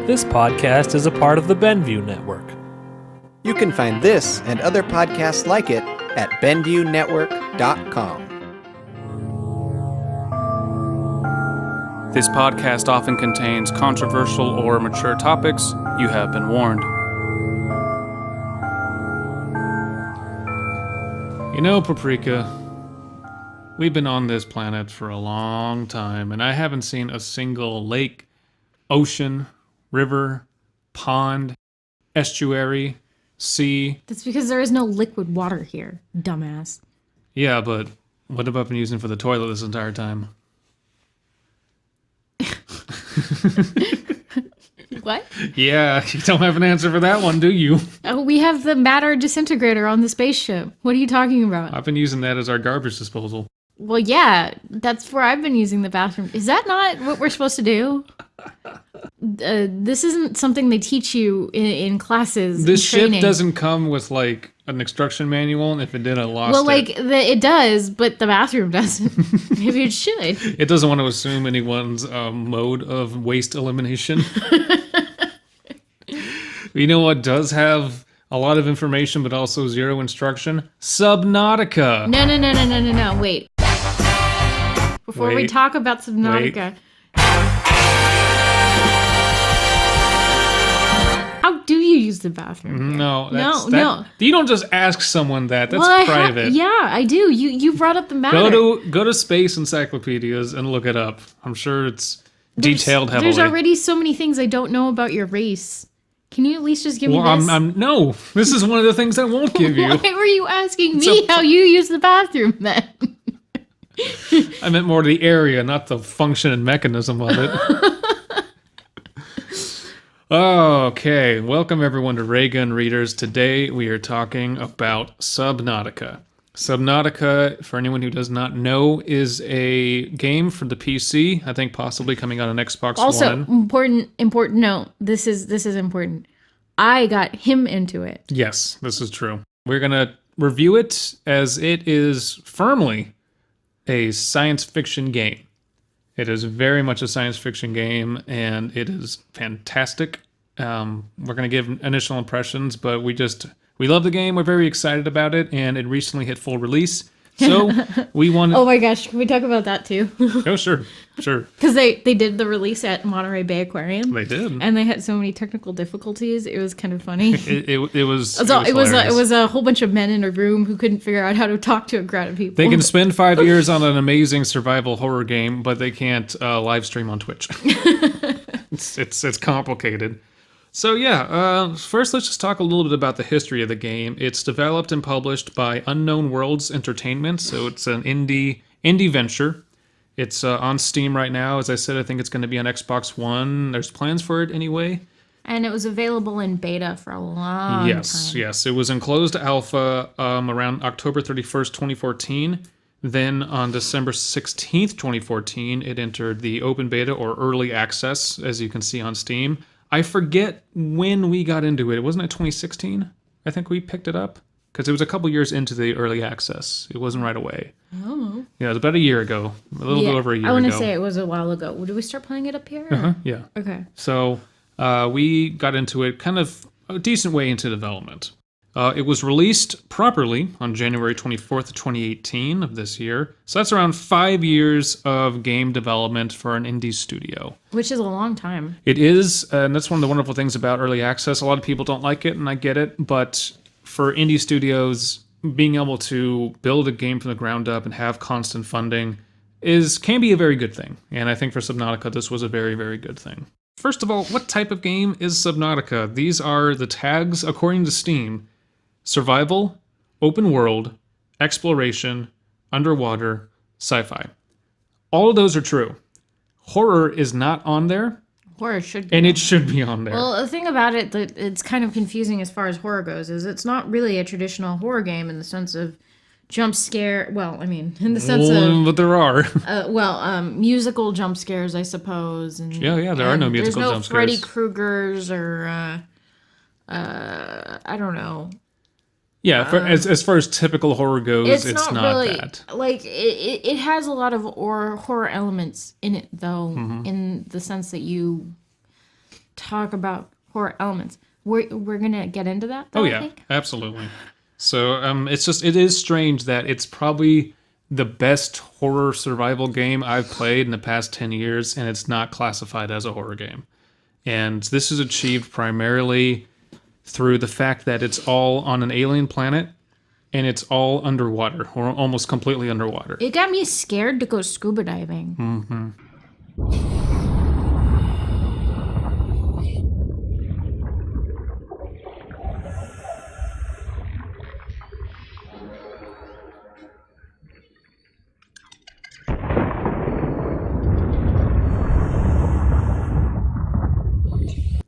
This podcast is a part of the Benview Network. You can find this and other podcasts like it at BenviewNetwork.com. This podcast often contains controversial or mature topics. You have been warned. You know, Papreeka, we've been on this planet for a long time, and I haven't seen a single lake, ocean, river, pond, estuary, sea. That's because there is no liquid water here, dumbass. Yeah, but what have I been using for the toilet this entire time? What? Yeah, you don't have an answer for that one, do you? Oh, we have the matter disintegrator on the spaceship. What are you talking about? I've been using that as our garbage disposal. Well, yeah, that's where I've been using the bathroom. Is that not what we're supposed to do? This isn't something they teach you in classes. This ship doesn't come with, like, an instruction manual, and if it did, I lost it. Well, like, it does, but the bathroom doesn't. Maybe it should. It doesn't want to assume anyone's mode of waste elimination. You know what does have a lot of information, but also zero instruction? Subnautica. No, wait. Before we talk about Subnautica... How do you use the bathroom? No. No. You don't just ask someone that. That's private. Yeah, I do. You brought up the matter. Go to space encyclopedias and look it up. I'm sure it's detailed heavily. There's already so many things I don't know about your race. Can you at least just give me this? No. This is one of the things I won't give you. Why were you asking me how you use the bathroom then? I meant more the area, not the function and mechanism of it. Okay, welcome everyone to Raygun Readers. Today we are talking about Subnautica. Subnautica, for anyone who does not know, is a game for the PC. I think possibly coming out on Xbox One. Also, important note. This is important. I got him into it. Yes, this is true. We're gonna review it as it is firmly a science fiction game. It is very much a science fiction game, and it is fantastic. We're going to give initial impressions, but we love the game. We're very excited about it, and it recently hit full release. So we wanted... Oh my gosh, can we talk about that too? Oh, sure. Because they did the release at Monterey Bay Aquarium. They did. And they had so many technical difficulties. It was kind of funny. It was a whole bunch of men in a room who couldn't figure out how to talk to a crowd of people. They can spend 5 years on an amazing survival horror game, but they can't live stream on Twitch. It's complicated. So yeah, first let's just talk a little bit about the history of the game. It's developed and published by Unknown Worlds Entertainment, so it's an indie venture. It's on Steam right now. As I said, I think it's going to be on Xbox One. There's plans for it anyway. And it was available in beta for a long time. Yes. It was in closed alpha around October 31st, 2014. Then on December 16th, 2014, it entered the open beta or early access, as you can see on Steam. I forget when we got into it. Wasn't it 2016? I think we picked it up. Because it was a couple years into the early access. It wasn't right away. Oh. Yeah, it was about a year ago. A little bit over a year ago. I want to say it was a while ago. Did we start playing it up here? Uh-huh, yeah. Okay. So we got into it kind of a decent way into development. It was released properly on January 24th, 2018 of this year. So that's around 5 years of game development for an indie studio. Which is a long time. It is, and that's one of the wonderful things about early access. A lot of people don't like it, and I get it, but for indie studios, being able to build a game from the ground up and have constant funding can be a very good thing. And I think for Subnautica, this was a very, very good thing. First of all, what type of game is Subnautica? These are the tags, according to Steam: survival, open world, exploration, underwater, sci-fi. All of those are true. Horror is not on there. Horror should be. And it should be on there. Well, the thing about it that it's kind of confusing as far as horror goes is it's not really a traditional horror game in the sense of jump scare. Well, I mean, in the sense of... But there are. Musical jump scares, I suppose. And, yeah, there are no musical jump scares. There's no Freddy Kruegers or... I don't know. Yeah, as far as typical horror goes, it's not really, that. Like, it has a lot of horror elements in it, though, in the sense that you talk about horror elements. We're gonna get into that, though, Oh I yeah, think? absolutely. So it is strange that it's probably the best horror survival game I've played in the past 10 years, and it's not classified as a horror game. And this is achieved primarily through the fact that it's all on an alien planet, and it's all underwater, or almost completely underwater. It got me scared to go scuba diving.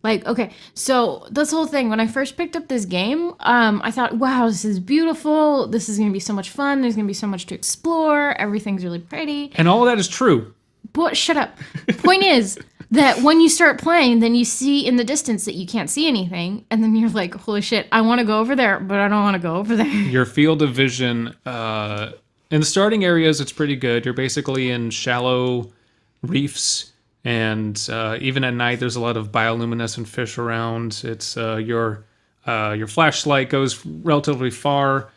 Like, okay, so this whole thing, when I first picked up this game, I thought, wow, this is beautiful. This is going to be so much fun. There's going to be so much to explore. Everything's really pretty. And all of that is true. But shut up. Point is that when you start playing, then you see in the distance that you can't see anything. And then you're like, holy shit, I want to go over there, but I don't want to go over there. Your field of vision, in the starting areas, it's pretty good. You're basically in shallow reefs. And even at night, there's a lot of bioluminescent fish around. It's your flashlight goes relatively far.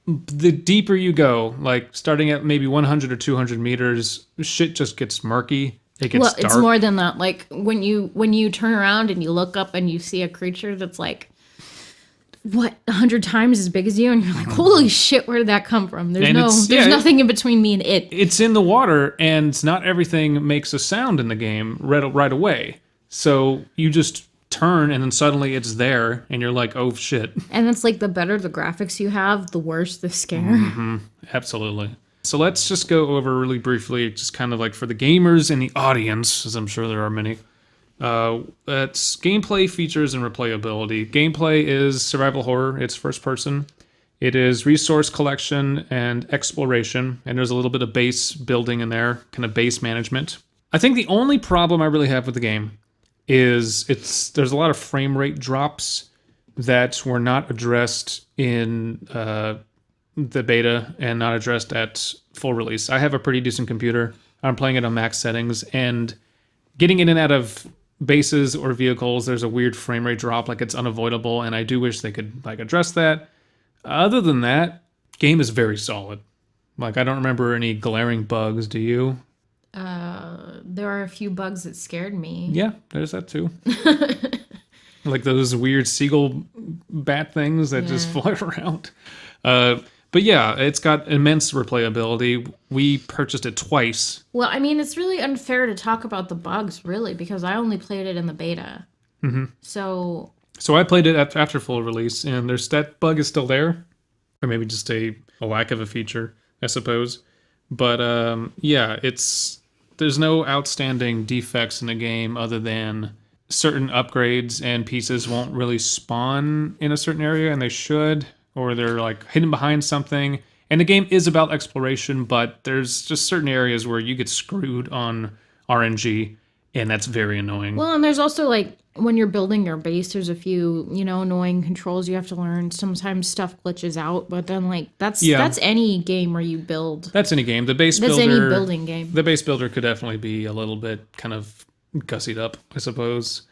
The deeper you go, like starting at maybe 100 or 200 meters, shit just gets murky. It gets dark. It's more than that. Like when you turn around and you look up and you see a creature that's like, what, 100 times as big as you, and you're like, holy shit, where did that come from? There's nothing in between me and it. It's in the water, and not everything makes a sound in the game right away. So you just turn, and then suddenly it's there, and you're like, oh shit. And it's like the better the graphics you have, the worse the scare. Mm-hmm. Absolutely. So let's just go over really briefly, just kind of like for the gamers and the audience, as I'm sure there are many. It's gameplay, features, and replayability. Gameplay is survival horror. It's first person. It is resource collection and exploration, and there's a little bit of base building in there, kind of base management. I think the only problem I really have with the game is there's a lot of frame rate drops that were not addressed in the beta and not addressed at full release. I have a pretty decent computer. I'm playing it on max settings, and getting in and out of bases or vehicles, there's a weird frame rate drop, like it's unavoidable, and I do wish they could like address that. Other than that, game is very solid. Like, I don't remember any glaring bugs, do you? There are a few bugs that scared me. Yeah, there's that too. Like those weird seagull bat things that just fly around. But yeah, it's got immense replayability. We purchased it twice. Well, I mean, it's really unfair to talk about the bugs, really, because I only played it in the beta. Mm-hmm. So I played it after full release, and that bug is still there. Or maybe just a lack of a feature, I suppose. But yeah, there's no outstanding defects in the game other than certain upgrades and pieces won't really spawn in a certain area, and they should. Or they're like hidden behind something. And the game is about exploration, but there's just certain areas where you get screwed on RNG, and that's very annoying. Well, and there's also like when you're building your base, there's a few, annoying controls you have to learn. Sometimes stuff glitches out, but then like that's any game where you build. That's any game. That's any building game. The base builder could definitely be a little bit kind of gussied up, I suppose.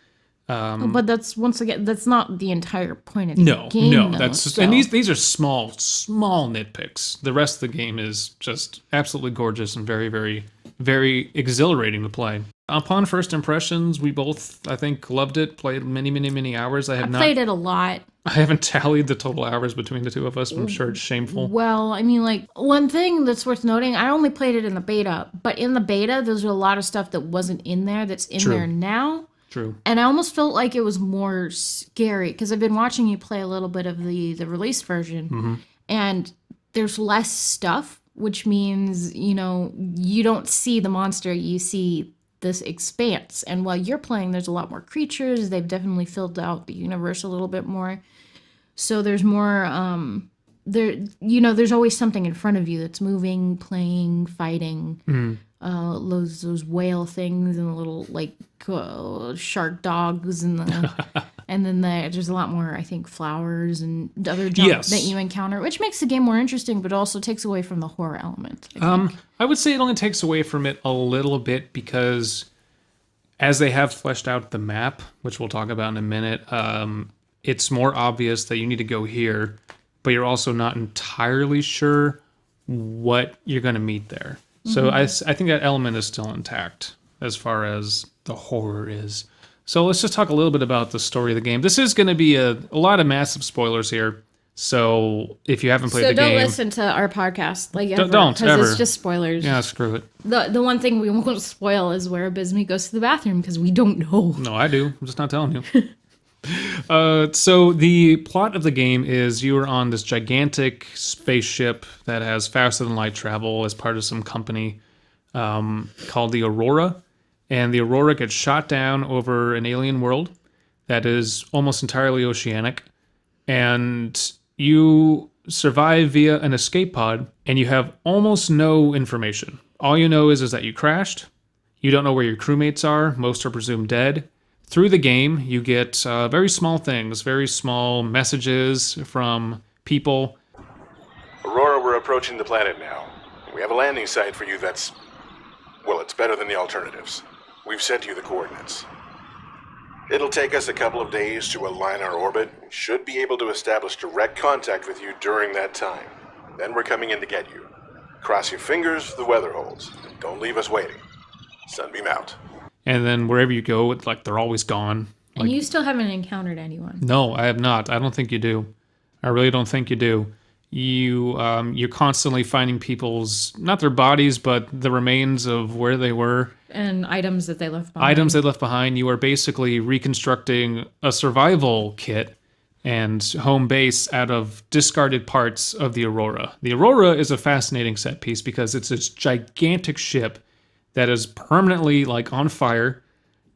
But that's not the entire point of the game. No, and these are small nitpicks. The rest of the game is just absolutely gorgeous and very, very, very exhilarating to play. Upon first impressions, we both, I think, loved it. Played many, many, many hours. I played it a lot. I haven't tallied the total hours between the two of us. I'm sure it's shameful. Well, I mean, like, one thing that's worth noting, I only played it in the beta, but in the beta, there's a lot of stuff that wasn't in there that's in there now. True. And I almost felt like it was more scary because I've been watching you play a little bit of the release version, and there's less stuff, which means, you don't see the monster, you see this expanse. And while you're playing, there's a lot more creatures. They've definitely filled out the universe a little bit more. So there's more, there's always something in front of you that's moving, playing, fighting. Those whale things and the little like shark dogs and and then there's a lot more, I think, flowers and other junk that you encounter, which makes the game more interesting, but also takes away from the horror element. I would say it only takes away from it a little bit because as they have fleshed out the map, which we'll talk about in a minute, it's more obvious that you need to go here, but you're also not entirely sure what you're going to meet there. So I think that element is still intact as far as the horror is. So let's just talk a little bit about the story of the game. This is going to be a lot of massive spoilers here. So if you haven't played the game... So don't listen to our podcast. Like, ever, don't, ever. Because it's just spoilers. Yeah, screw it. The one thing we won't spoil is where Abysmii goes to the bathroom, because we don't know. No, I do. I'm just not telling you. So the plot of the game is you are on this gigantic spaceship that has faster than light travel as part of some company called the Aurora. And the Aurora gets shot down over an alien world that is almost entirely oceanic. And you survive via an escape pod, and you have almost no information. All you know is that you crashed. You don't know where your crewmates are. Most are presumed dead. Through the game, you get very small things, very small messages from people. Aurora, we're approaching the planet now. We have a landing site for you that's... well, it's better than the alternatives. We've sent you the coordinates. It'll take us a couple of days to align our orbit. We should be able to establish direct contact with you during that time. Then we're coming in to get you. Cross your fingers, the weather holds. Don't leave us waiting. Sunbeam out. And then wherever you go, it's like they're always gone. And you still haven't encountered anyone. No, I have not. I don't think you do. I really don't think you do. You're constantly finding people's, not their bodies, but the remains of where they were. And items that they left behind. You are basically reconstructing a survival kit and home base out of discarded parts of the Aurora. The Aurora is a fascinating set piece because it's this gigantic ship that is permanently like on fire.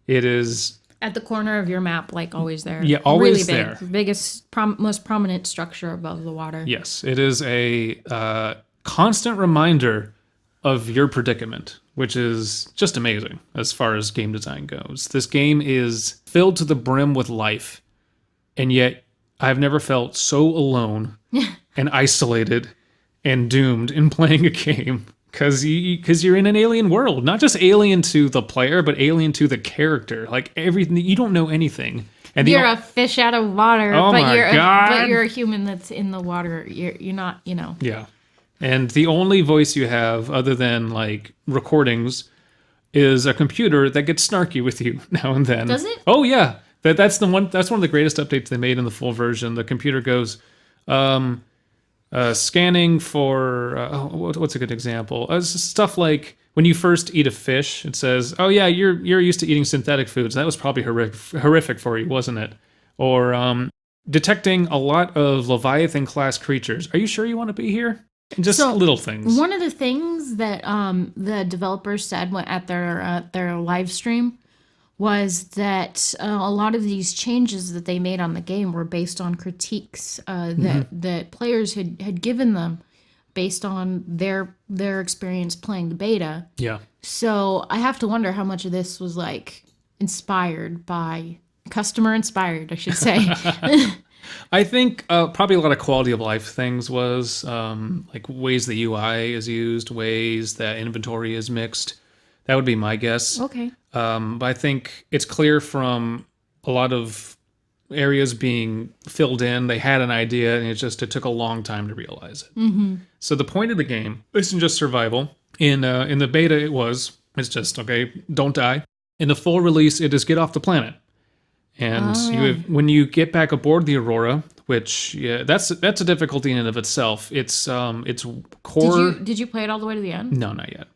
It is at the corner of your map, like always there. Yeah, always really big. there. Biggest, most prominent structure above the water. Yes, it is a constant reminder of your predicament, which is just amazing as far as game design goes. This game is filled to the brim with life, and yet I've never felt so alone and isolated and doomed in playing a game. Because you're in an alien world, not just alien to the player, but alien to the character. Like everything, you don't know anything. And you're a fish out of water, oh but my God. But you're a human that's in the water. You're not, you know. Yeah, and the only voice you have, other than like recordings, is a computer that gets snarky with you now and then. Does it? Oh yeah, that's the one. That's one of the greatest updates they made in the full version. The computer goes. Scanning for what's a good example? Stuff like when you first eat a fish, it says, "Oh yeah, you're used to eating synthetic foods. That was probably horrific for you, wasn't it?" Or detecting a lot of Leviathan class creatures. Are you sure you want to be here? And just little things. One of the things that the developers said at their live stream was that a lot of these changes that they made on the game were based on critiques that players had given them based on their experience playing the beta. Yeah. So I have to wonder how much of this was like inspired by customer inspired, I should say. I think probably a lot of quality of life things was like ways the UI is used, ways that inventory is mixed. That would be my guess. Okay. But I think it's clear from a lot of areas being filled in, they had an idea, and it took a long time to realize it. Mm-hmm. So the point of the game isn't just survival. In the beta, it's just, okay, don't die. In the full release, it is get off the planet. And when you get back aboard the Aurora, which that's a difficulty in and of itself. It's core. Did you play it all the way to the end? No, not yet.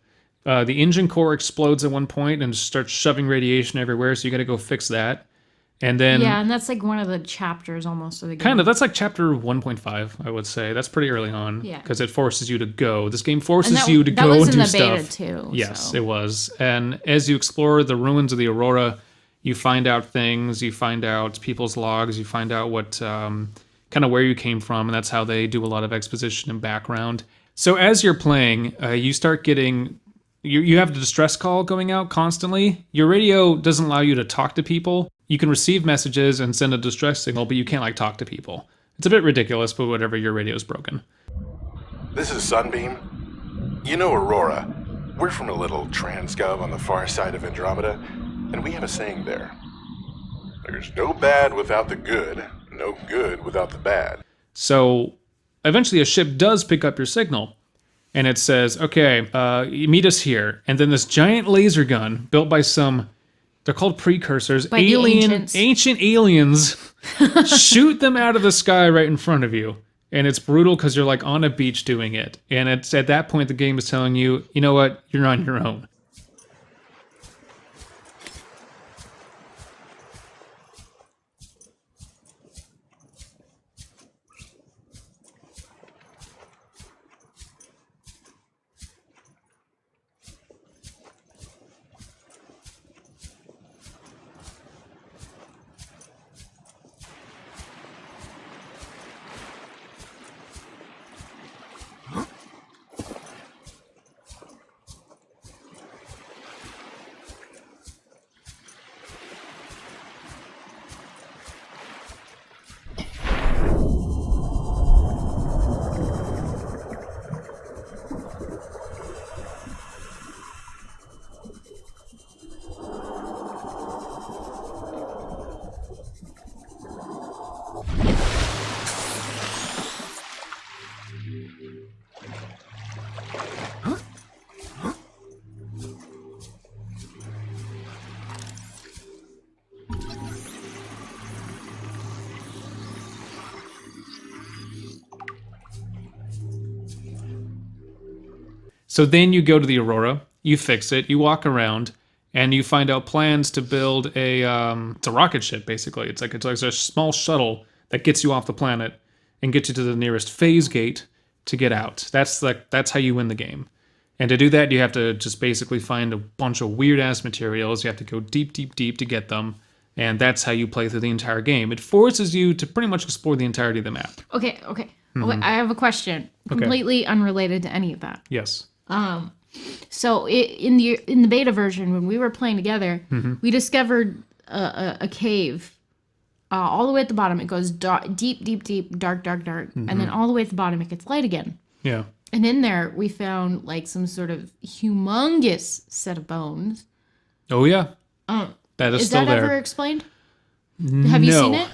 The engine core explodes at one point and starts shoving radiation everywhere, so you got to go fix that. And then and that's like one of the chapters almost of the game. Kind of, that's like chapter 1.5, I would say. That's pretty early on. Yeah. Because it forces you to go. This game forces you to go and do stuff. That was in the beta too. Yes, it was. And as you explore the ruins of the Aurora, you find out things, you find out people's logs, you find out what kind of where you came from, and that's how they do a lot of exposition and background. So as you're playing, you start getting... You have a distress call going out constantly. Your radio doesn't allow you to talk to people. You can receive messages and send a distress signal, but you can't talk to people. It's a bit ridiculous, but whatever, your radio's broken. This is Sunbeam. You know Aurora. We're from a little transgov on the far side of Andromeda. And we have a saying there. There's no bad without the good, no good without the bad. So eventually a ship does pick up your signal. And it says, okay, you meet us here. And then this giant laser gun built by they're called precursors, By the ancients. ancient aliens, shoot them out of the sky right in front of you. And it's brutal because you're like on a beach doing it. And it's at that point the game is telling you, you know what, you're on your own. So then you go to the Aurora, you fix it, you walk around, and you find out plans to build it's a rocket ship, basically. It's like a small shuttle that gets you off the planet and gets you to the nearest phase gate to get out. That's how you win the game. And to do that, you have to just basically find a bunch of weird-ass materials. You have to go deep, deep, deep to get them. And that's how you play through the entire game. It forces you to pretty much explore the entirety of the map. Okay. I have a question, completely unrelated to any of that. Yes. So in the beta version, when we were playing together, we discovered a cave all the way at the bottom. It goes deep, deep, deep, dark, dark, dark, and then all the way at the bottom, it gets light again. Yeah. And in there, we found like some sort of humongous set of bones. Oh yeah. That is still there. Is that ever explained? Have you seen it?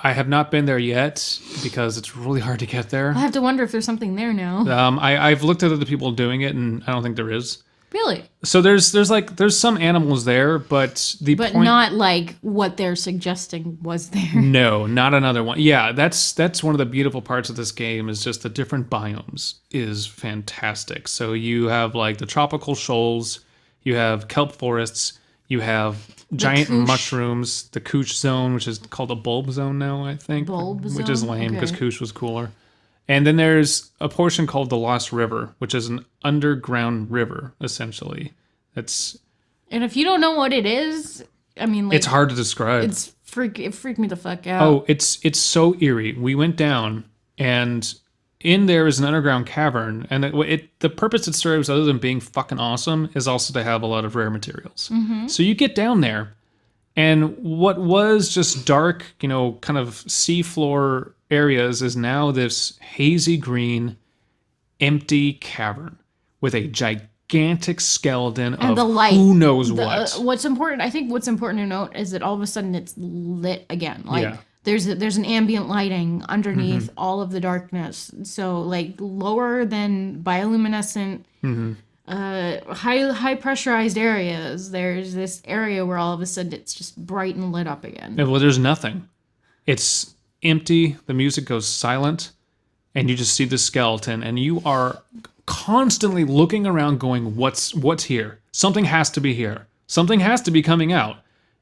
I have not been there yet because it's really hard to get there. I have to wonder if there's something there now. I've looked at other people doing it, and I don't think there is. Really? So there's some animals there, but But not like what they're suggesting was there. No, not another one. Yeah, that's one of the beautiful parts of this game is just the different biomes is fantastic. So you have like the tropical shoals, you have kelp forests, you have giant mushrooms, the Koosh zone, which is called a bulb zone now, I think. Which is lame because Koosh was cooler. And then there's a portion called the Lost River, which is an underground river, essentially. And if you don't know what it is, I mean, like, it's hard to describe. It freaked me the fuck out. Oh, it's so eerie. We went down, and in there is an underground cavern, and the purpose it serves, other than being fucking awesome, is also to have a lot of rare materials. So you get down there, and what was just dark, kind of seafloor areas is now this hazy green, empty cavern with a gigantic skeleton and of the light, who knows what. What's important to note is that all of a sudden it's lit again. There's an ambient lighting underneath all of the darkness. So like lower than bioluminescent, high pressurized areas. There's this area where all of a sudden it's just bright and lit up again. Yeah, well, there's nothing. It's empty. The music goes silent, and you just see the skeleton, and you are constantly looking around, going, "What's here? Something has to be here. Something has to be coming out,"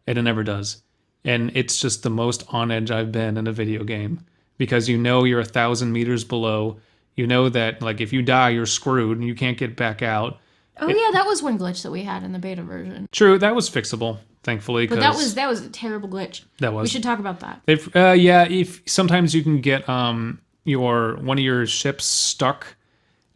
and it never does. And it's just the most on edge I've been in a video game because you're 1,000 meters below. You know that like if you die, you're screwed and you can't get back out. Oh yeah, that was one glitch that we had in the beta version. True, that was fixable, thankfully. But that was a terrible glitch. That was. We should talk about that. If sometimes you can get one of your ships stuck,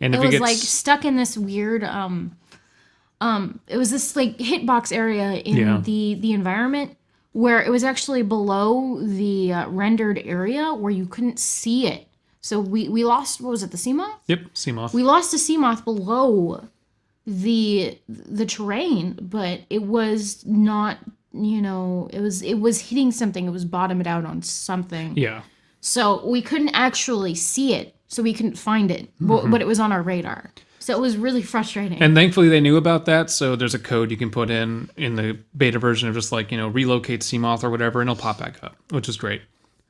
and if it gets like stuck in this weird it was this like hitbox area in the environment where it was actually below the rendered area where you couldn't see it. So we lost, what was it, the Seamoth? Yep, Seamoth. We lost the Seamoth below the terrain, but it was not, it was hitting something. It was bottoming out on something. Yeah. So we couldn't actually see it, so we couldn't find it, but it was on our radar. So it was really frustrating. And thankfully they knew about that, so there's a code you can put in the beta version of just like, relocate Seamoth or whatever, and it'll pop back up, which is great.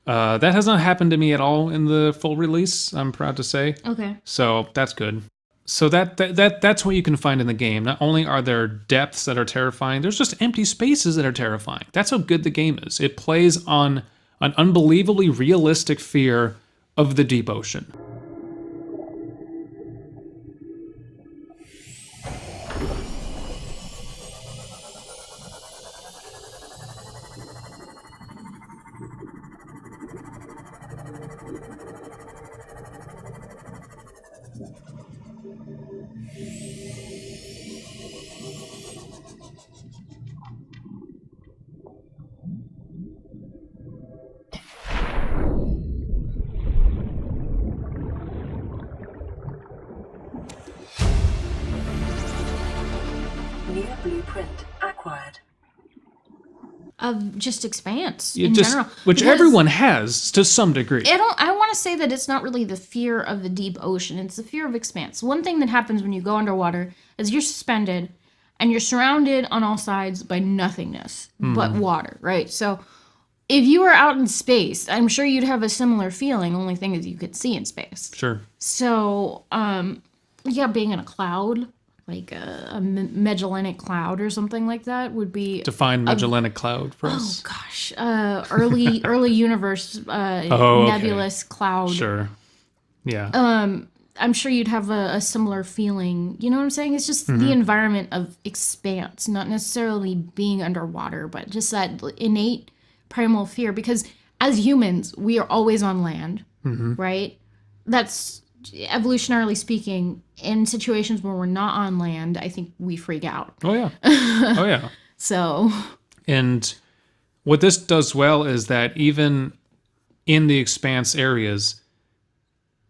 That has not happened to me at all in the full release, I'm proud to say. Okay. So that's good. So that's what you can find in the game. Not only are there depths that are terrifying, there's just empty spaces that are terrifying. That's how good the game is. It plays on an unbelievably realistic fear of the deep ocean. New blueprint acquired. Of just Expanse You in just, general. which Because everyone has to some degree. I want to say that it's not really the fear of the deep ocean. It's the fear of Expanse. One thing that happens when you go underwater is you're suspended and you're surrounded on all sides by nothingness but water, right? So if you were out in space, I'm sure you'd have a similar feeling. Only thing is you could see in space. Sure. So, being in a cloud, like a Magellanic cloud or something like that would be... Define Magellanic Cloud for Oh, us. gosh. Early universe nebulous cloud. Sure. Yeah. I'm sure you'd have a similar feeling. You know what I'm saying? It's just the environment of Expanse, not necessarily being underwater, but just that innate primal fear. Because as humans, we are always on land, right? That's, evolutionarily speaking, in situations where we're not on land, I think we freak out. Oh, yeah. Oh, yeah. So... And what this does well is that even in the Expanse areas,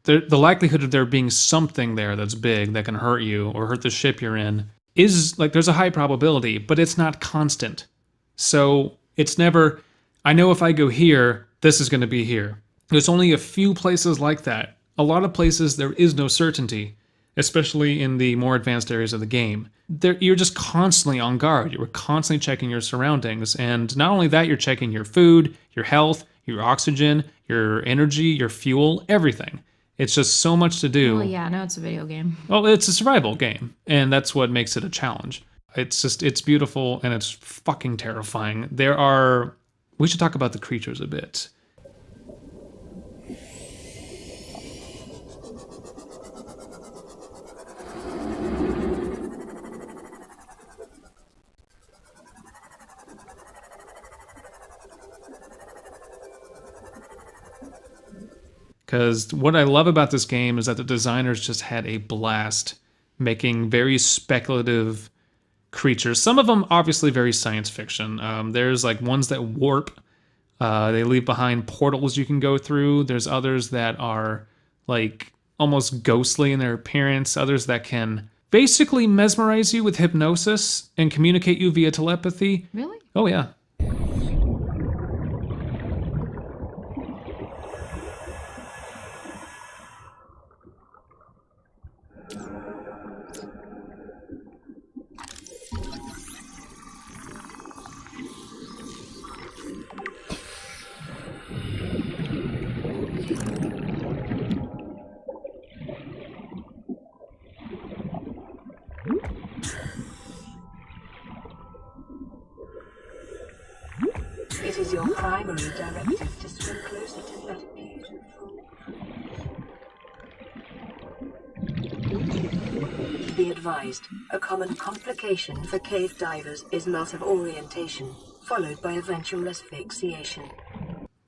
the likelihood of there being something there that's big that can hurt you or hurt the ship you're in is like there's a high probability, but it's not constant. So it's never, I know if I go here, this is going to be here. There's only a few places like that. A lot of places there is no certainty, especially in the more advanced areas of the game. You're just constantly on guard. You're constantly checking your surroundings. And not only that, you're checking your food, your health, your oxygen, your energy, your fuel, everything. It's just so much to do. Well, yeah, no, it's a video game. Well, it's a survival game, and that's what makes it a challenge. It's beautiful, and it's fucking terrifying. We should talk about the creatures a bit. Because what I love about this game is that the designers just had a blast making very speculative creatures. Some of them obviously very science fiction. There's like ones that warp. They leave behind portals you can go through. There's others that are like almost ghostly in their appearance. Others that can basically mesmerize you with hypnosis and communicate you via telepathy. Really? Oh, yeah. It is your primary directive to swim closer to that beautiful. Be advised, a common complication for cave divers is loss of orientation, followed by eventual asphyxiation.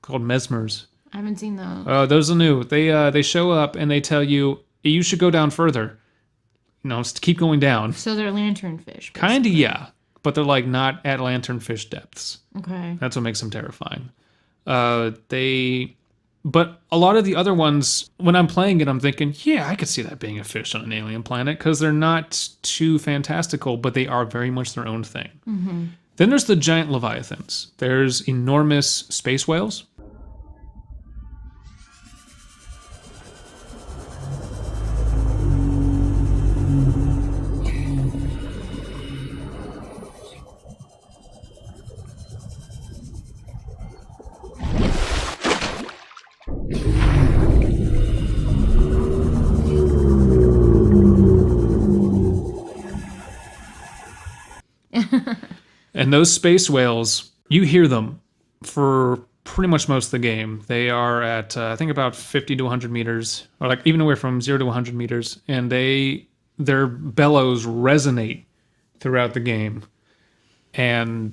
Called mesmers. I haven't seen those. Those are new. They show up and they tell you should go down further. Just keep going down. So they're lanternfish. Kinda, yeah. But they're like not at lanternfish depths. Okay. That's what makes them terrifying. They But a lot of the other ones, when I'm playing it, I'm thinking, yeah, I could see that being a fish on an alien planet, because they're not too fantastical, but they are very much their own thing. Then there's the giant leviathans. There's enormous space whales. And those space whales, you hear them for pretty much most of the game. They are at, I think, about 50 to 100 meters, or like even away from 0 to 100 meters, and their bellows resonate throughout the game. And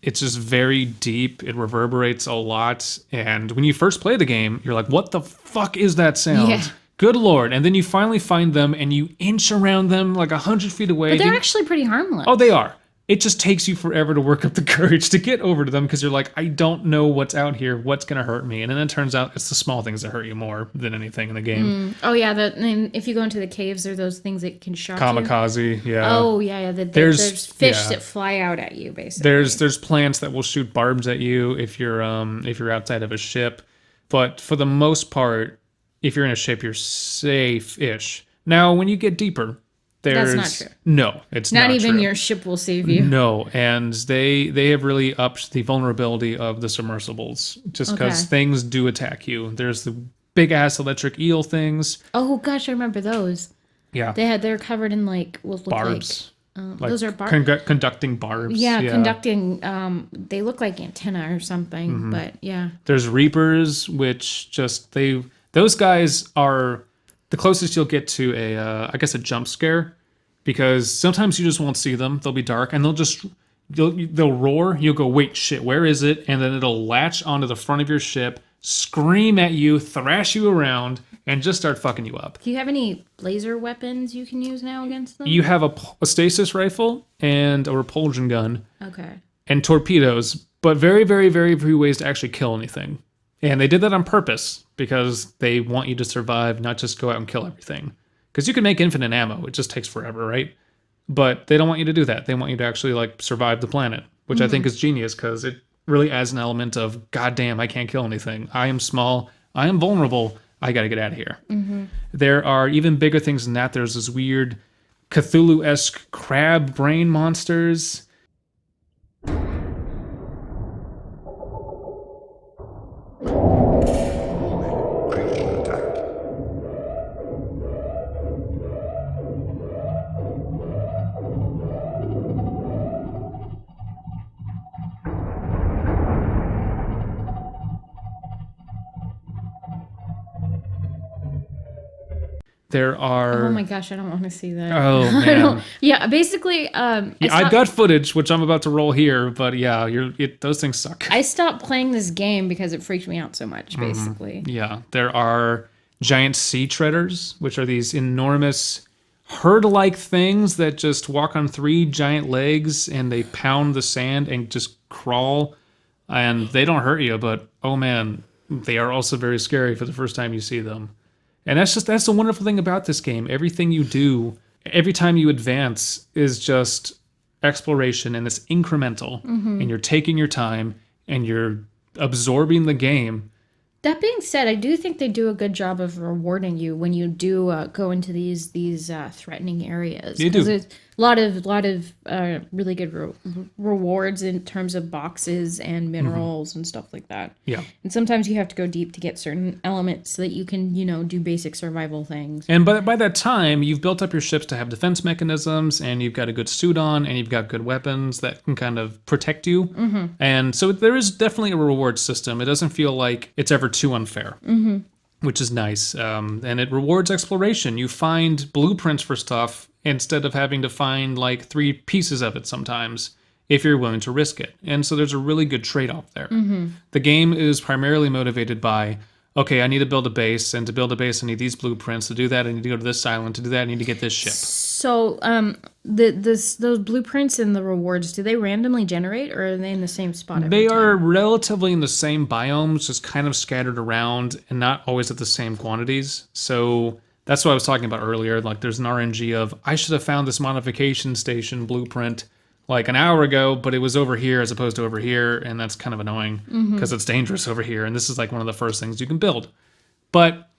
it's just very deep. It reverberates a lot. And when you first play the game, you're like, what the fuck is that sound? Yeah. Good Lord. And then you finally find them and you inch around them like 100 feet away. But they're actually pretty harmless. Oh, they are. It just takes you forever to work up the courage to get over to them because you're like, I don't know what's out here. What's going to hurt me? And then it turns out it's the small things that hurt you more than anything in the game. Oh, yeah. And if you go into the caves, there are those things that can shock you. Kamikaze, yeah. Oh, yeah. There's fish that fly out at you, basically. There's plants that will shoot barbs at you if you're outside of a ship. But for the most part, if you're in a ship, you're safe-ish. Now, when you get deeper... That's not true. No, it's not even true. Your ship will save you. No, and they have really upped the vulnerability of the submersibles just because things do attack you. There's the big ass electric eel things. Oh gosh, I remember those. Yeah, they're covered in like what look barbs. Like those are barbs. Conducting barbs. Yeah, conducting. They look like antenna or something, but yeah. There's reapers, which just those guys are the closest you'll get to a jump scare. Because sometimes you just won't see them. They'll be dark, and they'll roar. You'll go, wait, shit, where is it? And then it'll latch onto the front of your ship, scream at you, thrash you around, and just start fucking you up. Do you have any laser weapons you can use now against them? You have a stasis rifle and a repulsion gun. Okay. And torpedoes, but very, very, very few ways to actually kill anything. And they did that on purpose because they want you to survive, not just go out and kill everything. Because you can make infinite ammo. It just takes forever, right? But they don't want you to do that. They want you to actually like survive the planet, which I think is genius because it really adds an element of, goddamn, I can't kill anything. I am small. I am vulnerable. I got to get out of here. There are even bigger things than that. There's this weird Cthulhu-esque crab brain monsters. There are... Oh my gosh, I don't want to see that. Oh, man. Yeah, basically... I've got footage, which I'm about to roll here, but yeah, those things suck. I stopped playing this game because it freaked me out so much, basically. Yeah, there are giant sea treaders, which are these enormous herd-like things that just walk on 3 giant legs, and they pound the sand and just crawl, and they don't hurt you, but oh man, they are also very scary for the first time you see them. And that's the wonderful thing about this game. Everything you do, every time you advance, is just exploration, and it's incremental. And you're taking your time, and you're absorbing the game. That being said, I do think they do a good job of rewarding you when you do go into these threatening areas. They do. There's a lot of really good rewards in terms of boxes and minerals and stuff like that. Yeah. And sometimes you have to go deep to get certain elements so that you can, do basic survival things. And by that time, you've built up your ships to have defense mechanisms, and you've got a good suit on, and you've got good weapons that can kind of protect you. And so there is definitely a reward system. It doesn't feel like it's ever too unfair, which is nice. And it rewards exploration. You find blueprints for stuff instead of having to find like 3 pieces of it sometimes if you're willing to risk it. And so there's a really good trade-off there. The game is primarily motivated by, okay, I need to build a base, and to build a base, I need these blueprints. To do that, I need to go to this island. To do that, I need to get this ship. So, those blueprints and the rewards, do they randomly generate, or are they in the same spot every They time? are relatively in the same biomes, just kind of scattered around, and not always at the same quantities. So that's what I was talking about earlier. Like, there's an RNG of, I should have found this modification station blueprint like an hour ago, but it was over here as opposed to over here, and that's kind of annoying because it's dangerous over here, and this is like one of the first things you can build. But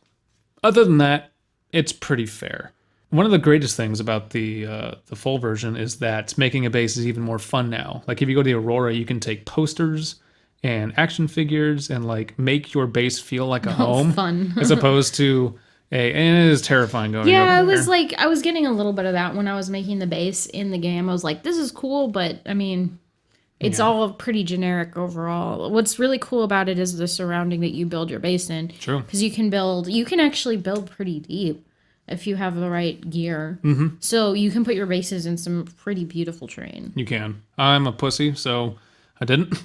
other than that, it's pretty fair. One of the greatest things about the full version is that making a base is even more fun now. Like if you go to the Aurora, you can take posters and action figures and like make your base feel like a home, fun. as opposed to and it is terrifying going. Yeah, over it was there. like I was getting a little bit of that when I was making the base in the game. I was like, this is cool, but I mean, it's all pretty generic overall. What's really cool about it is the surrounding that you build your base in. True. Because you can actually build pretty deep if you have the right gear. Mm-hmm. So you can put your bases in some pretty beautiful terrain. You can. I'm a pussy, so I didn't.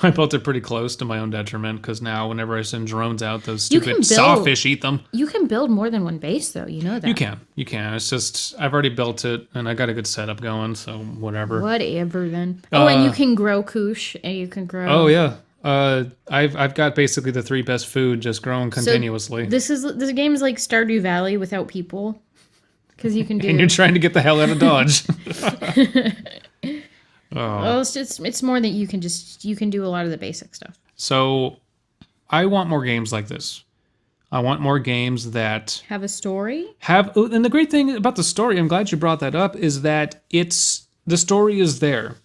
I built it pretty close to my own detriment because now whenever I send drones out, those stupid sawfish eat them. You can build more than one base, though. You know that. You can. It's just, I've already built it and I got a good setup going, so whatever. Whatever then. Oh, and you can grow kush and you can grow. Oh, yeah. I've got basically the 3 best food just growing continuously. This game is like Stardew Valley without people. Because you can do. And you're trying to get the hell out of Dodge. Well, it's more that you can do a lot of the basic stuff. So I want more games like this. I want more games that Have a story? and the great thing about the story, I'm glad you brought that up, is that the story is there.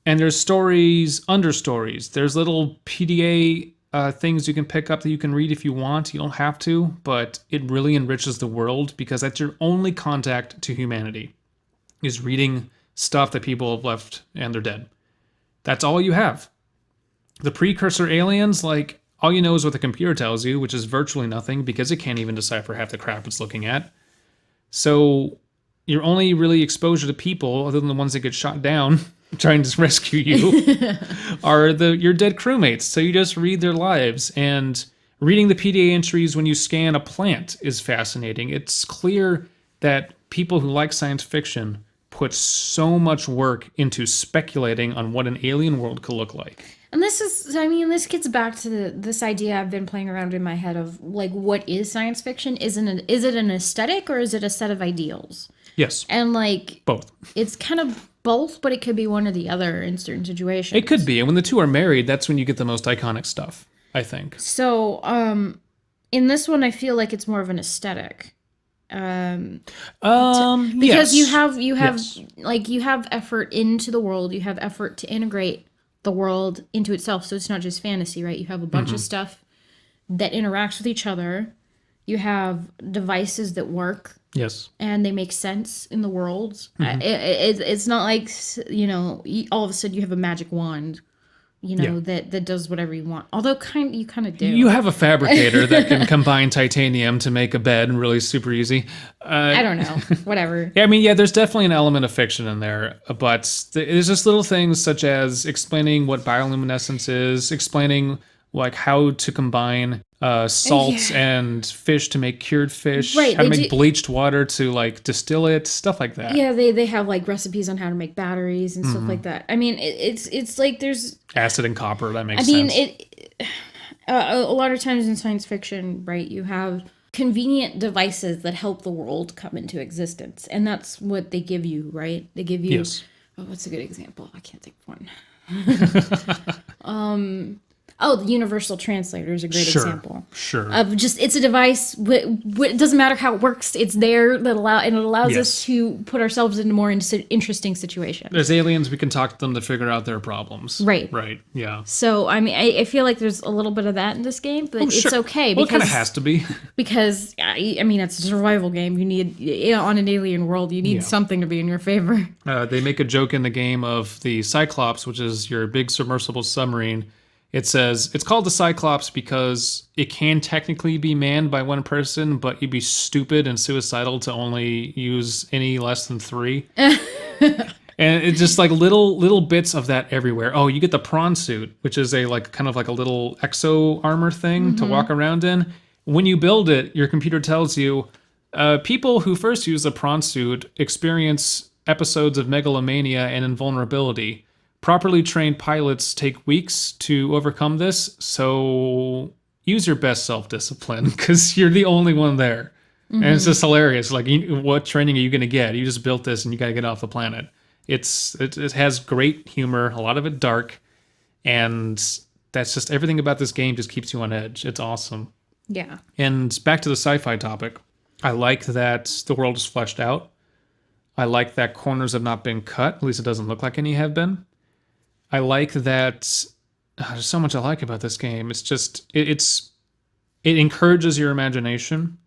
And there's stories under stories. There's little PDA things you can pick up that you can read if you want. You don't have to, but it really enriches the world because that's your only contact to humanity, is reading stuff that people have left and they're dead. That's all you have. The precursor aliens, like, all you know is what the computer tells you, which is virtually nothing because it can't even decipher half the crap it's looking at. So your only really exposure to people, other than the ones that get shot down trying to rescue you, are your dead crewmates. So you just read their lives, and reading the PDA entries when you scan a plant is fascinating. It's clear that people who like science fiction put so much work into speculating on what an alien world could look like. And this gets back to this idea I've been playing around in my head of, like, what is science fiction? Is it an aesthetic or is it a set of ideals? Yes. And, like... Both. It's kind of both, but it could be one or the other in certain situations. It could be. And when the two are married, that's when you get the most iconic stuff, I think. So, in this one, I feel like it's more of an aesthetic. Because yes. you have Yes. like you have effort into the world, you have effort to integrate the world into itself, so it's not just fantasy, right? You have a bunch of stuff that interacts with each other. You have devices that work. Yes. And they make sense in the world. It's not like, all of a sudden you have a magic wand, that does whatever you want. Although you kind of do. You have a fabricator that can combine titanium to make a bed really super easy. I don't know. Whatever. Yeah, I mean, there's definitely an element of fiction in there, but there's just little things such as explaining what bioluminescence is, explaining like how to combine salts and fish to make cured fish, Right, how to make bleached water to like distill it, stuff like that. Yeah, they have like recipes on how to make batteries and stuff like that. I mean, it's like there's acid and copper. That makes sense. A lot of times in science fiction, right, you have convenient devices that help the world come into existence, and that's what they give you, right? They give you. Yes. Oh, what's a good example? I can't think of one. The universal translator is a great example. Sure. Of just, it's a device. It doesn't matter how it works. It's there it allows us to put ourselves into more interesting situations. There's aliens. We can talk to them to figure out their problems. Right. Right. Yeah. So I mean, I feel like there's a little bit of that in this game, but it's okay Well, it because kind of has to be. because I mean, it's a survival game. You need on an alien world. You need something to be in your favor. They make a joke in the game of the Cyclops, which is your big submersible submarine. It says it's called the Cyclops because it can technically be manned by one person, but you'd be stupid and suicidal to only use any less than 3. And it's just like little bits of that everywhere. Oh, you get the prawn suit, which is a like kind of like a little exo armor thing to walk around in. When you build it, your computer tells you people who first use the prawn suit experience episodes of megalomania and invulnerability. Properly trained pilots take weeks to overcome this, so use your best self-discipline because you're the only one there. And it's just hilarious. Like, what training are you going to get? You just built this and you got to get off the planet. It has great humor, a lot of it dark, and that's just everything about this game just keeps you on edge. It's awesome. Yeah. And back to the sci-fi topic, I like that the world is fleshed out. I like that corners have not been cut. At least it doesn't look like any have been. I like that. There's so much I like about this game. It's just it encourages your imagination,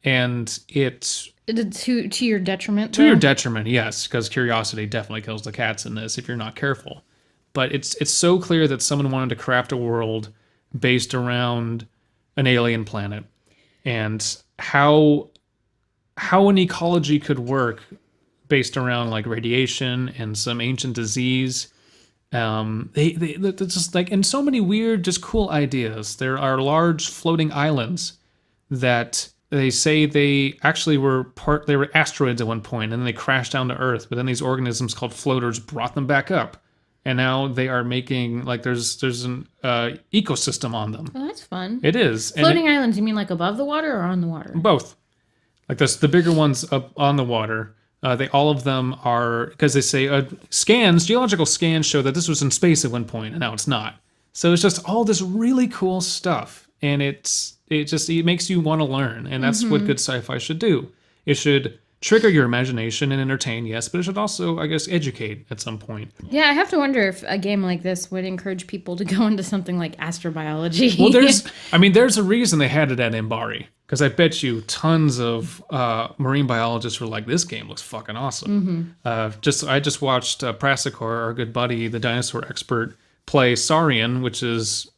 and it To your detriment. to your detriment, yes, because curiosity definitely kills the cats in this if you're not careful. But it's so clear that someone wanted to craft a world based around an alien planet, and how an ecology could work based around like radiation and some ancient disease. They're just like, and so many weird, just cool ideas. There are large floating islands that they say they actually they were asteroids at one point, and then they crashed down to Earth. But then these organisms called floaters brought them back up, and now they are making like there's an ecosystem on them. Oh, that's fun. It is Floating islands, you mean like above the water or on the water? both. Like the bigger ones up on the water. All of them are, because they say geological scans show that this was in space at one point, and now it's not. So it's just all this really cool stuff, and it makes you want to learn, and that's what good sci-fi should do. It should trigger your imagination and entertain, yes, but it should also, I guess, educate at some point. Yeah, I have to wonder if a game like this would encourage people to go into something like astrobiology. Well, there's a reason they had it at Mbari. Because I bet you tons of marine biologists were like, this game looks fucking awesome. I just watched Papreeka, our good buddy, the dinosaur expert, play Saurian, which is,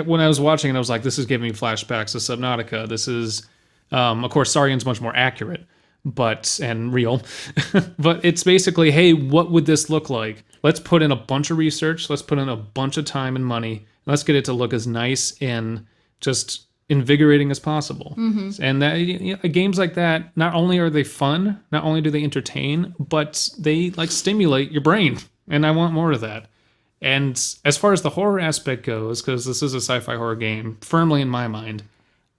when I was watching it, I was like, this is giving me flashbacks to Subnautica. This is, of course, Saurian's much more accurate, and real. But it's basically, hey, what would this look like? Let's put in a bunch of research. Let's put in a bunch of time and money. Let's get it to look as nice and just invigorating as possible. And that games like that, not only are they fun, not only do they entertain, but they like stimulate your brain, and I want more of that. And as far as the horror aspect goes, because this is a sci-fi horror game firmly in my mind,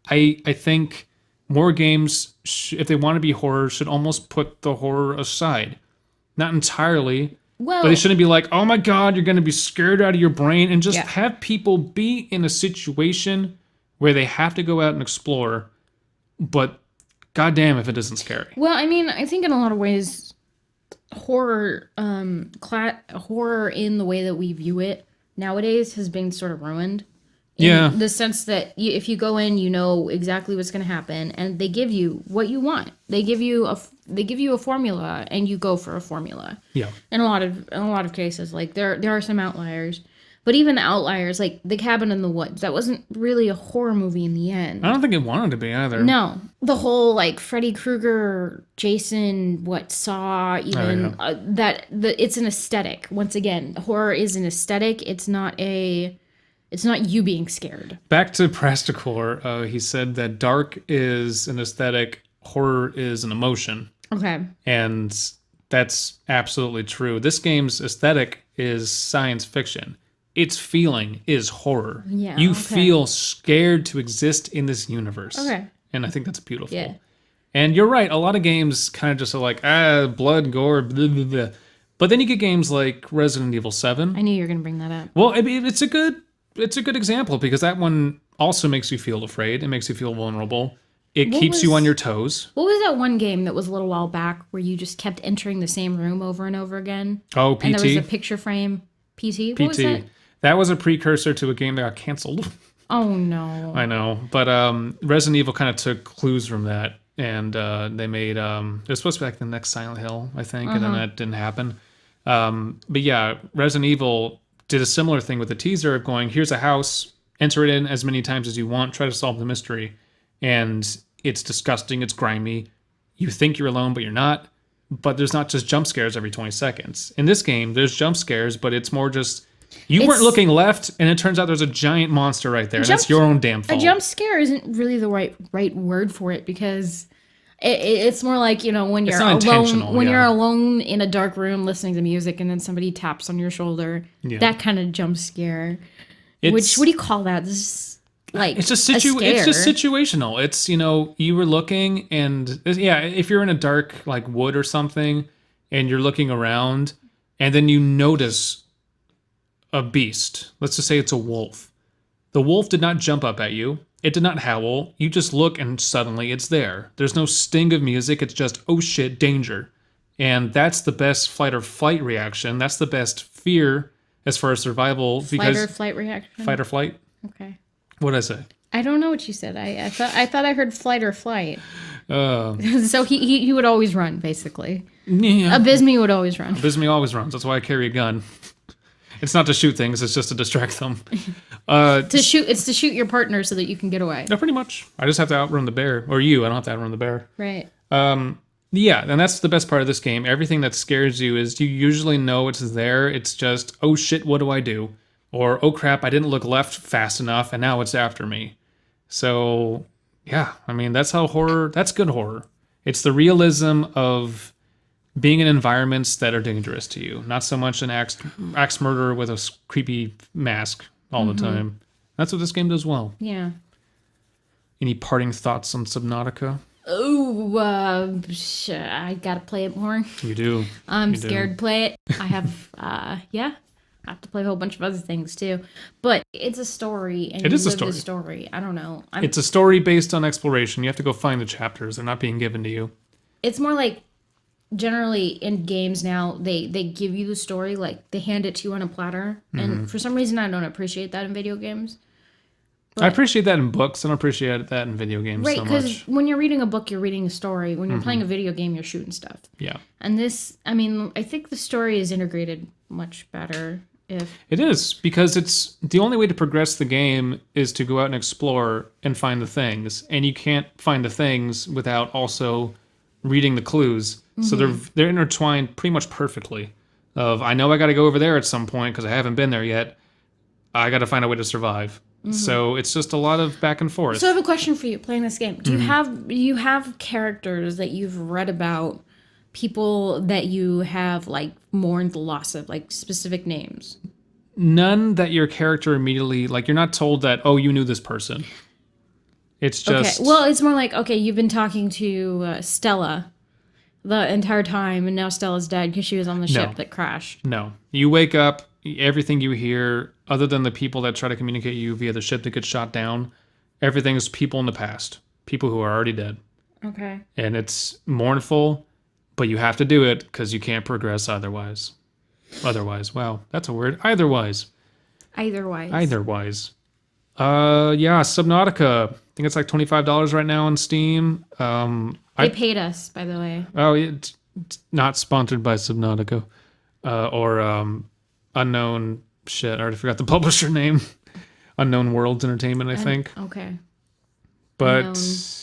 I think more games, if they want to be horror, should almost put the horror aside. Not entirely, but they shouldn't be like, oh my god, you're going to be scared out of your brain, and just have people be in a situation where they have to go out and explore, but goddamn if it isn't scary. Well, I mean, I think in a lot of ways, horror, horror in the way that we view it nowadays has been sort of ruined. In the sense that if you go in, you know exactly what's going to happen, and they give you what you want. They give you a formula, and you go for a formula. Yeah. In a lot of cases, like there are some outliers. But even the outliers, like The Cabin in the Woods, that wasn't really a horror movie in the end. I don't think it wanted to be either. No. The whole, like, Freddy Krueger, Jason, Saw, even, it's an aesthetic. Once again, horror is an aesthetic. It's not you being scared. Back to Papreeka, he said that dark is an aesthetic, horror is an emotion. Okay. And that's absolutely true. This game's aesthetic is science fiction. Its feeling is horror. Yeah, you feel scared to exist in this universe. Okay. And I think that's beautiful. Yeah. And you're right, a lot of games kind of just are like, blood, gore, blah, blah, blah. But then you get games like Resident Evil 7. I knew you were going to bring that up. Well, I mean, it's a good example because that one also makes you feel afraid. It makes you feel vulnerable. It keeps you on your toes. What was that one game that was a little while back where you just kept entering the same room over and over again? Oh, PT. And there was a picture frame. PT? What was that? That was a precursor to a game that got canceled. Oh, no. I know. But Resident Evil kind of took clues from that. And they made... it was supposed to be like the next Silent Hill, I think. And then that didn't happen. But yeah, Resident Evil did a similar thing with the teaser of going, here's a house. Enter it in as many times as you want. Try to solve the mystery. And it's disgusting. It's grimy. You think you're alone, but you're not. but there's not just jump scares every 20 seconds. In this game, there's jump scares, but it's more just you weren't looking left, and it turns out there's a giant monster right there, and it's your own damn fault. A jump scare isn't really the right word for it, because it's more like, when you're alone in a dark room listening to music, and then somebody taps on your shoulder. Yeah. That kind of jump scare. What do you call that? It's just situational. It's, you were looking, and if you're in a dark like wood or something, and you're looking around, and then you notice a beast. Let's just say it's a wolf. The wolf did not jump up at you. It did not howl. You just look, and suddenly it's there. There's no sting of music. It's just, oh shit, danger. And that's the best fight or flight reaction. That's the best fear as far as survival. Fight or flight reaction? Fight or flight? Okay. What did I say? I don't know what you said. I thought I heard flight or flight. So he would always run, basically. Yeah. Abysmii would always run. Abysmii always runs. That's why I carry a gun. It's not to shoot things. It's just to distract them. It's to shoot your partner so that you can get away. No, pretty much. I just have to outrun the bear. Or you. I don't have to outrun the bear. Right. Yeah, and that's the best part of this game. Everything that scares you is you usually know it's there. It's just, oh shit, what do I do? Or, oh crap, I didn't look left fast enough, and now it's after me. So, yeah, I mean, that's good horror. It's the realism of being in environments that are dangerous to you. Not so much an axe murderer with a creepy mask all the time. That's what this game does well. Yeah. Any parting thoughts on Subnautica? Oh, I gotta play it more. You do. I'm scared to play it. I have, I have to play a whole bunch of other things too. But it's a story, and the story. I don't know. It's a story based on exploration. You have to go find the chapters. They're not being given to you. It's more like, generally in games now, they give you the story, like they hand it to you on a platter. And for some reason, I don't appreciate that in video games. But I appreciate that in books. I don't appreciate that in video games so much. Right, because when you're reading a book, you're reading a story. When you're playing a video game, you're shooting stuff. Yeah. And this, I mean, I think the story is integrated much better. It is, because it's the only way to progress the game is to go out and explore and find the things. And you can't find the things without also reading the clues. So they're intertwined pretty much perfectly. I know I got to go over there at some point because I haven't been there yet. I got to find a way to survive. So it's just a lot of back and forth. So I have a question for you playing this game. Do you have characters that you've read about, people that you have like mourned the loss of, like specific names? None that your character immediately, like, you're not told that, oh, you knew this person. It's just... Okay. Well, it's more like, okay, you've been talking to Stella the entire time, and now Stella's dead because she was on the ship that crashed. No. You wake up, everything you hear, other than the people that try to communicate you via the ship that gets shot down, everything is people in the past. People who are already dead. Okay. And it's mournful, but you have to do it because you can't progress otherwise. Wow, that's a word. Eitherwise. Yeah, Subnautica. I think it's like $25 right now on Steam. They paid us, by the way. Oh, it's not sponsored by Subnautica. Or Unknown... Shit, I already forgot the publisher name. Unknown Worlds Entertainment, I think. Okay. But...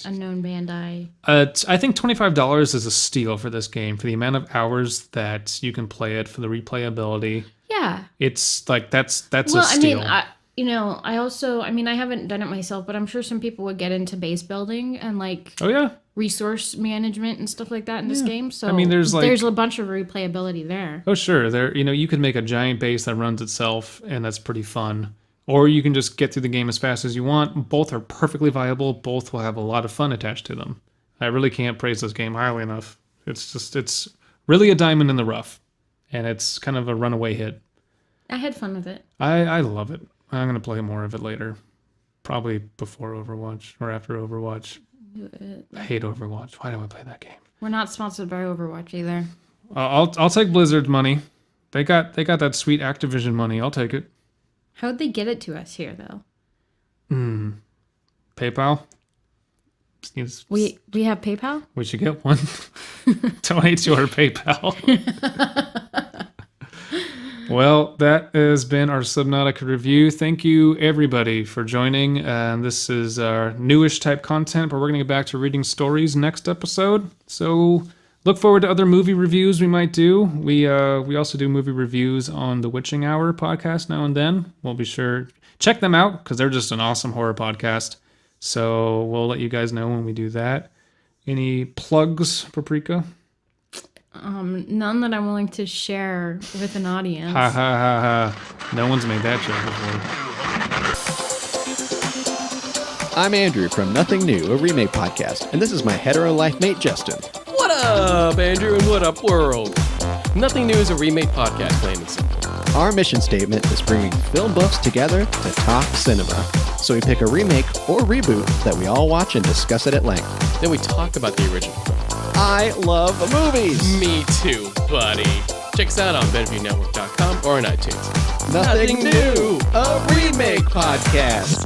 Unknown Bandai. I think $25 is a steal for this game, for the amount of hours that you can play it, for the replayability. Yeah. It's like, that's a steal. I mean, I haven't done it myself, but I'm sure some people would get into base building and like... Oh, yeah. Resource management and stuff like that in this game. So I mean, there's a bunch of replayability there. Oh, sure. You could make a giant base that runs itself, and that's pretty fun. Or you can just get through the game as fast as you want. Both are perfectly viable. Both will have a lot of fun attached to them. I really can't praise this game highly enough. It's really a diamond in the rough, and it's kind of a runaway hit. I had fun with it. I love it. I'm going to play more of it later. Probably before Overwatch or after Overwatch. I hate Overwatch. Why do I play that game? We're not sponsored by Overwatch either. I'll take Blizzard's money. They got that sweet Activision money. I'll take it. How'd they get it to us here, though? PayPal. We have PayPal? We should get one. Donate to our PayPal. Well, that has been our Subnautica review. Thank you, everybody, for joining. This is our newish type content, but we're going to get back to reading stories next episode. So look forward to other movie reviews we might do. We also do movie reviews on the Witching Hour podcast now and then. We'll be sure check them out because they're just an awesome horror podcast. So we'll let you guys know when we do that. Any plugs, Papreeka? None that I'm willing to share with an audience. Ha ha ha ha. No one's made that joke before. I'm Andrew from Nothing New, a remake podcast, and this is my hetero life mate, Justin. What up, Andrew, and what up, world? Nothing New is a remake podcast, plain and simple. Our mission statement is bringing film buffs together to talk cinema. So we pick a remake or reboot that we all watch and discuss it at length. Then we talk about the original film. I love movies! Me too, buddy. Check us out on BenviewNetwork.com or on iTunes. Nothing New, a remake podcast.